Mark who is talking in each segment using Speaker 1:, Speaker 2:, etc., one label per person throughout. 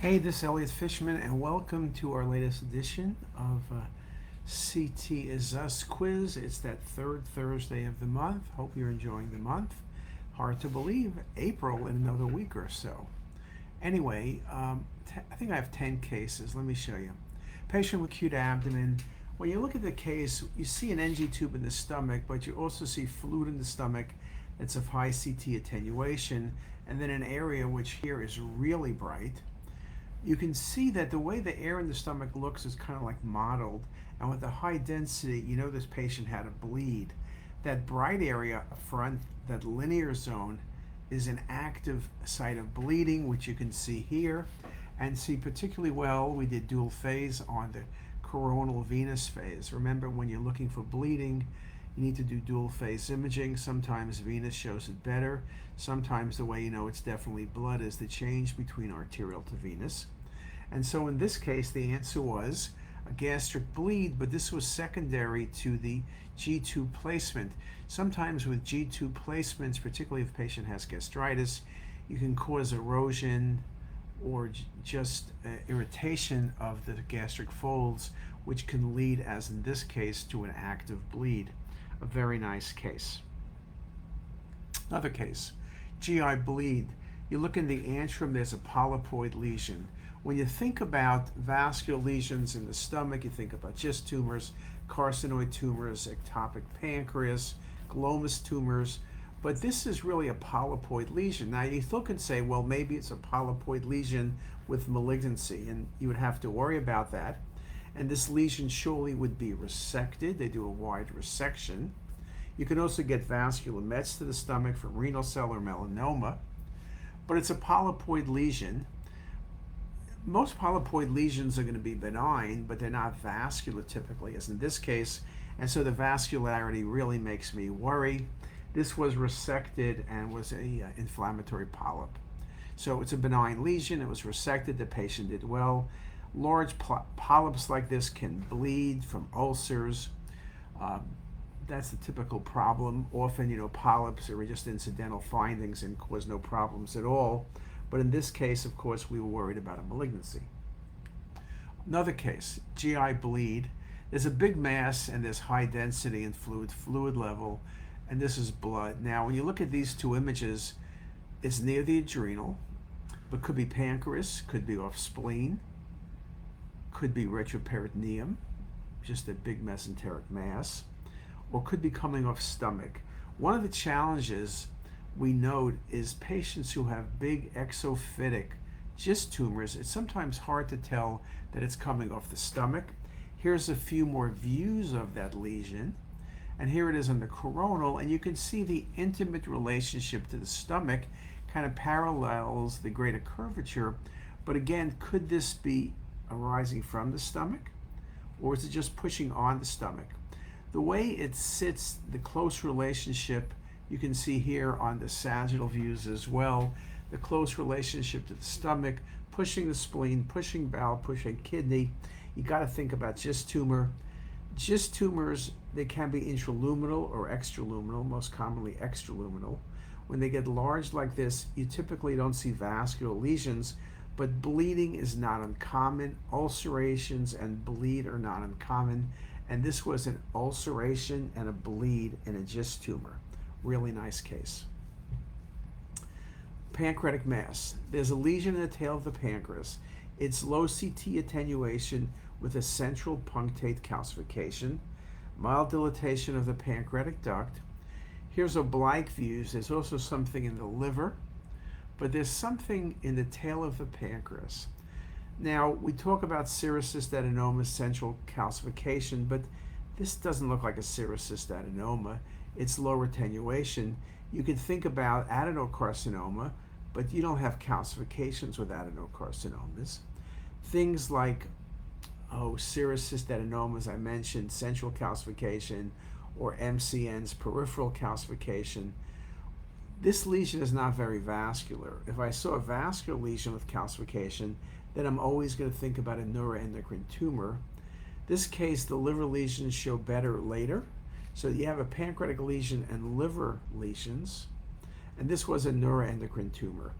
Speaker 1: Hey, this is Elliot Fishman, and welcome to our latest edition of CTisus quiz. It's that third Thursday of the month. Hope you're enjoying the month. Hard to believe, April in another week or so. Anyway, I think I have 10 cases. Let me show you. Patient with acute abdomen. When you look at the case, you see an NG tube in the stomach, but you also see fluid in the stomach that's of high CT attenuation, and then an area which here is really bright. You can see that the way the air in the stomach looks is kind of like modeled, and with the high density, you know this patient had a bleed. That bright area up front, that linear zone, is an active site of bleeding, which you can see here, and see particularly well. We did dual phase on the coronal venous phase. Remember, when you're looking for bleeding, you need to do dual phase imaging. Sometimes venous shows it better. Sometimes the way you know it's definitely blood is the change between arterial to venous. And so in this case, the answer was a gastric bleed, but this was secondary to the G-tube placement. Sometimes with G-tube placements, particularly if the patient has gastritis, you can cause erosion or just irritation of the gastric folds, which can lead, as in this case, to an active bleed. A very nice case. Another case, GI bleed. You look in the antrum, there's a polypoid lesion. When you think about vascular lesions in the stomach, you think about GIST tumors, carcinoid tumors, ectopic pancreas, glomus tumors, but this is really a polypoid lesion. Now you still can say, well, maybe it's a polypoid lesion with malignancy, and you would have to worry about that. And this lesion surely would be resected. They do a wide resection. You can also get vascular mets to the stomach from renal cell or melanoma, but it's a polypoid lesion. Most polypoid lesions are going to be benign, but they're not vascular typically, as in this case, and so the vascularity really makes me worry. This was resected and was a inflammatory polyp. So it's a benign lesion. It was resected. The patient did well. Large polyps like this can bleed from ulcers. That's the typical problem. Often, polyps are just incidental findings and cause no problems at all. But in this case, of course, we were worried about a malignancy. Another case, GI bleed. There's a big mass and there's high density and fluid level, and this is blood. Now, when you look at these two images, it's near the adrenal, but could be pancreas, could be off spleen, could be retroperitoneum, just a big mesenteric mass, or could be coming off stomach. One of the challenges we note is patients who have big exophytic GIST tumors. It's sometimes hard to tell that it's coming off the stomach. Here's a few more views of that lesion, and here it is on the coronal, and you can see the intimate relationship to the stomach kind of parallels the greater curvature. But again, could this be arising from the stomach, or is it just pushing on the stomach? The way it sits, the close relationship, you can see here on the sagittal views as well, the close relationship to the stomach, pushing the spleen, pushing bowel, pushing kidney. You got to think about GIST tumor. GIST tumors, they can be intraluminal or extraluminal, most commonly extraluminal. When they get large like this, you typically don't see vascular lesions, but bleeding is not uncommon. Ulcerations and bleed are not uncommon, and this was an ulceration and a bleed in a GIST tumor. Really nice case. Pancreatic mass. There's a lesion in the tail of the pancreas. It's low CT attenuation with a central punctate calcification, mild dilatation of the pancreatic duct. Here's oblique views. There's also something in the liver, but there's something in the tail of the pancreas. Now, we talk about serous cystadenoma, central calcification, but this doesn't look like a serous cystadenoma. It's low attenuation. You could think about adenocarcinoma, but you don't have calcifications with adenocarcinomas. Things like, serous cystadenoma, as I mentioned, central calcification, or MCN's peripheral calcification. This lesion is not very vascular. If I saw a vascular lesion with calcification, then I'm always going to think about a neuroendocrine tumor. This case, the liver lesions show better later. So you have a pancreatic lesion and liver lesions, and this was a neuroendocrine tumor.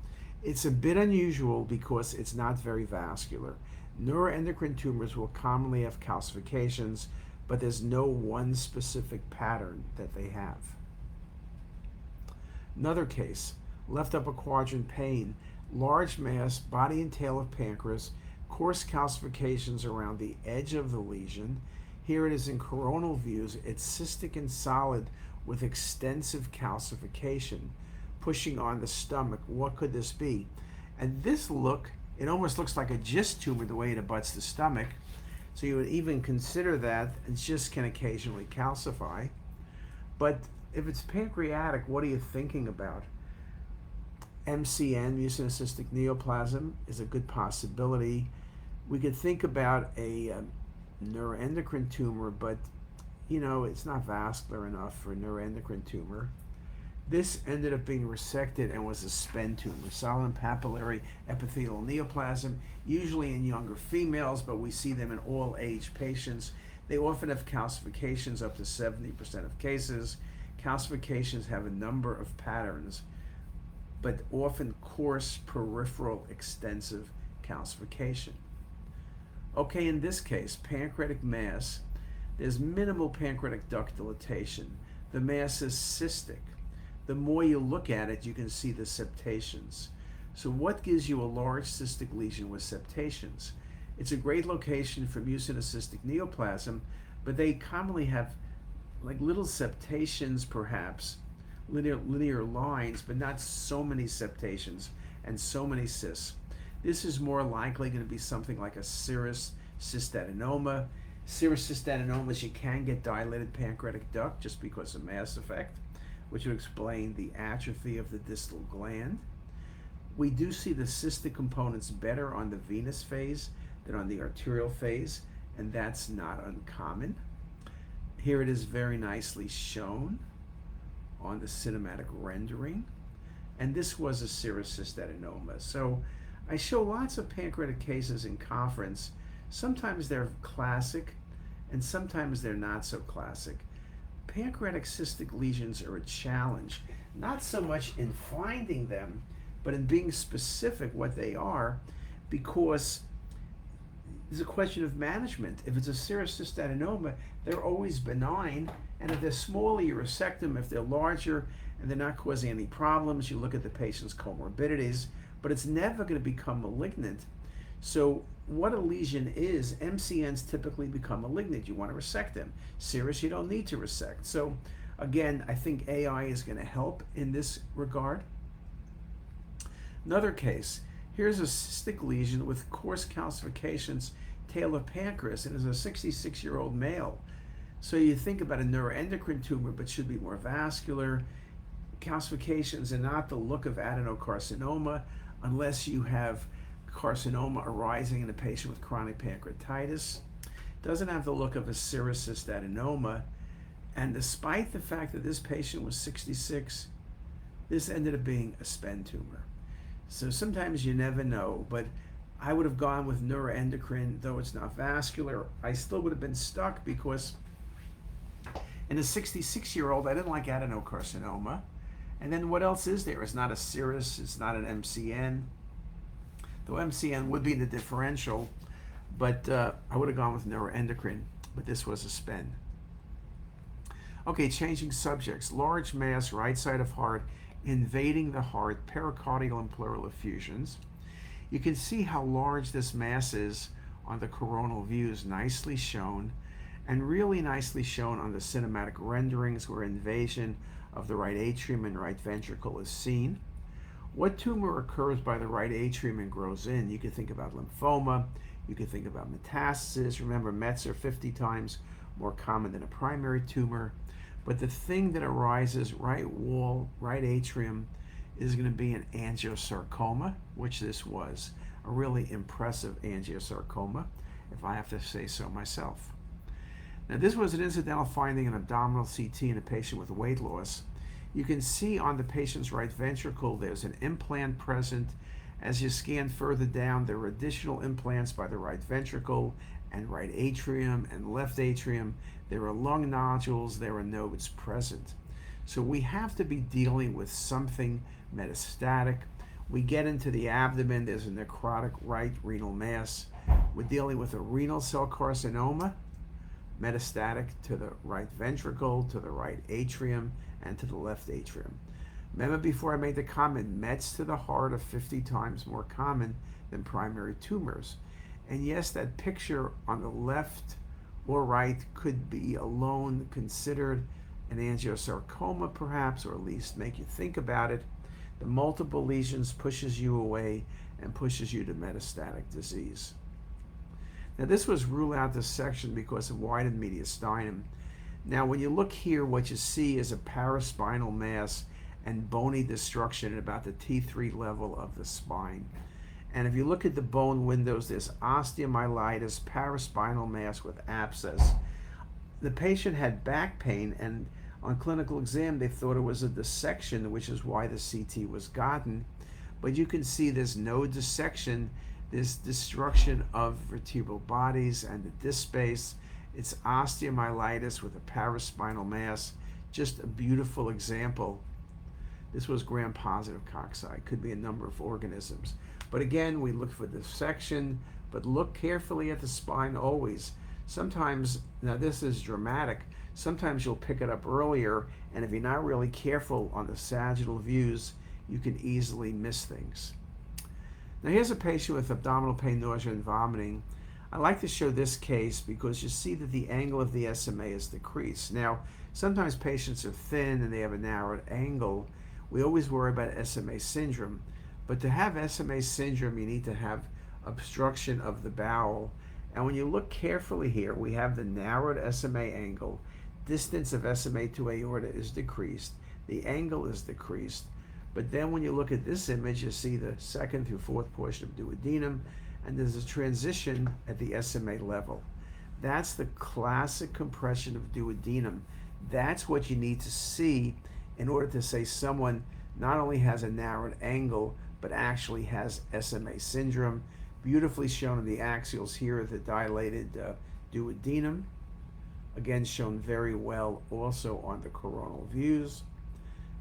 Speaker 1: It's a bit unusual because it's not very vascular. Neuroendocrine tumors will commonly have calcifications, but there's no one specific pattern that they have. Another case, left upper quadrant pain, large mass, body and tail of pancreas, coarse calcifications around the edge of the lesion. Here it is in coronal views. It's cystic and solid with extensive calcification, pushing on the stomach. What could this be? And this look, it almost looks like a GIST tumor the way it abuts the stomach. So you would even consider that, and GIST can occasionally calcify. But if it's pancreatic, what are you thinking about? MCN, mucinocystic neoplasm, is a good possibility. We could think about a neuroendocrine tumor, but you know, it's not vascular enough for a neuroendocrine tumor. This ended up being resected and was a SPEN tumor, solid papillary epithelial neoplasm, usually in younger females, but we see them in all age patients. They often have calcifications up to 70% of cases. Calcifications have a number of patterns, but often coarse, peripheral, extensive calcification. Okay, in this case, pancreatic mass, there's minimal pancreatic duct dilatation. The mass is cystic. The more you look at it, you can see the septations. So what gives you a large cystic lesion with septations? It's a great location for mucinocystic neoplasm, but they commonly have like little septations perhaps, linear lines, but not so many septations and so many cysts. This is more likely going to be something like a serous cystadenoma. Serous cystadenomas, you can get dilated pancreatic duct just because of mass effect, which would explain the atrophy of the distal gland. We do see the cystic components better on the venous phase than on the arterial phase, and that's not uncommon. Here it is very nicely shown on the cinematic rendering, and this was a serous cystadenoma. So I show lots of pancreatic cases in conference. Sometimes they're classic, and sometimes they're not so classic. Pancreatic cystic lesions are a challenge, not so much in finding them, but in being specific what they are, because there's a question of management. If it's a serous cystadenoma, they're always benign, and if they're smaller, you resect them. If they're larger and they're not causing any problems, you look at the patient's comorbidities, but it's never going to become malignant. So what a lesion is, MCNs typically become malignant. You want to resect them. Serous, you don't need to resect. So again, I think AI is going to help in this regard. Another case, here's a cystic lesion with coarse calcifications, tail of pancreas, and is a 66-year-old male. So you think about a neuroendocrine tumor, but should be more vascular. Calcifications are not the look of adenocarcinoma unless you have carcinoma arising in a patient with chronic pancreatitis. Doesn't have the look of a serous cystadenoma. And despite the fact that this patient was 66, this ended up being a SPEN tumor. So sometimes you never know, but I would have gone with neuroendocrine, though it's not vascular. I still would have been stuck because in a 66-year-old, I didn't like adenocarcinoma. And then what else is there? It's not a serous, it's not an MCN. Though MCN would be in the differential, but I would have gone with neuroendocrine, but this was a SPEN. Okay, changing subjects. Large mass, right side of heart, invading the heart, pericardial and pleural effusions. You can see how large this mass is on the coronal views, nicely shown, and really nicely shown on the cinematic renderings where invasion of the right atrium and right ventricle is seen. What tumor occurs by the right atrium and grows in? You can think about lymphoma, you can think about metastasis. Remember, Mets are 50 times more common than a primary tumor. But the thing that arises right wall, right atrium, is going to be an angiosarcoma, which this was, a really impressive angiosarcoma, if I have to say so myself. Now, this was an incidental finding in abdominal CT in a patient with weight loss. You can see on the patient's right ventricle there's an implant present. As you scan further down, there are additional implants by the right ventricle and right atrium and left atrium. There are lung nodules, there are nodes present. So we have to be dealing with something metastatic. We get into the abdomen, there's a necrotic right renal mass. We're dealing with a renal cell carcinoma, metastatic to the right ventricle, to the right atrium, and to the left atrium. Remember before I made the comment, Mets to the heart are 50 times more common than primary tumors. And yes, that picture on the left or right could be alone considered an angiosarcoma perhaps, or at least make you think about it. The multiple lesions pushes you away and pushes you to metastatic disease. Now this was rule out dissection because of widened mediastinum. Now when you look here, what you see is a paraspinal mass and bony destruction at about the T3 level of the spine. And if you look at the bone windows, there's osteomyelitis, paraspinal mass with abscess. The patient had back pain, and on clinical exam they thought it was a dissection, which is why the CT was gotten. But you can see there's no dissection, there's destruction of vertebral bodies and the disc space. It's osteomyelitis with a paraspinal mass. Just a beautiful example. This was gram-positive cocci. Could be a number of organisms. But again, we look for dissection, but look carefully at the spine always. Sometimes, now this is dramatic, sometimes you'll pick it up earlier, and if you're not really careful on the sagittal views, you can easily miss things. Now here's a patient with abdominal pain, nausea, and vomiting. I like to show this case because you see that the angle of the SMA is decreased. Now, sometimes patients are thin and they have a narrowed angle. We always worry about SMA syndrome, but to have SMA syndrome, you need to have obstruction of the bowel. And when you look carefully here, we have the narrowed SMA angle. Distance of SMA to aorta is decreased. The angle is decreased. But then when you look at this image, you see the second through fourth portion of duodenum, and there's a transition at the SMA level. That's the classic compression of duodenum. That's what you need to see in order to say someone not only has a narrowed angle, but actually has SMA syndrome. Beautifully shown in the axials here, the dilated duodenum. Again, shown very well also on the coronal views.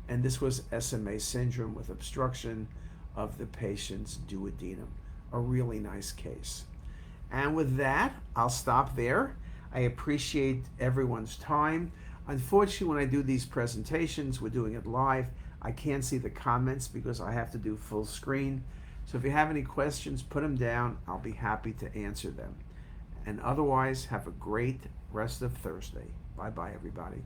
Speaker 1: And this was SMA syndrome with obstruction of the patient's duodenum. A really nice case. And with that, I'll stop there. I appreciate everyone's time. Unfortunately, when I do these presentations, we're doing it live, I can't see the comments because I have to do full screen. So if you have any questions, put them down. I'll be happy to answer them. And otherwise, have a great rest of Thursday. Bye-bye, everybody.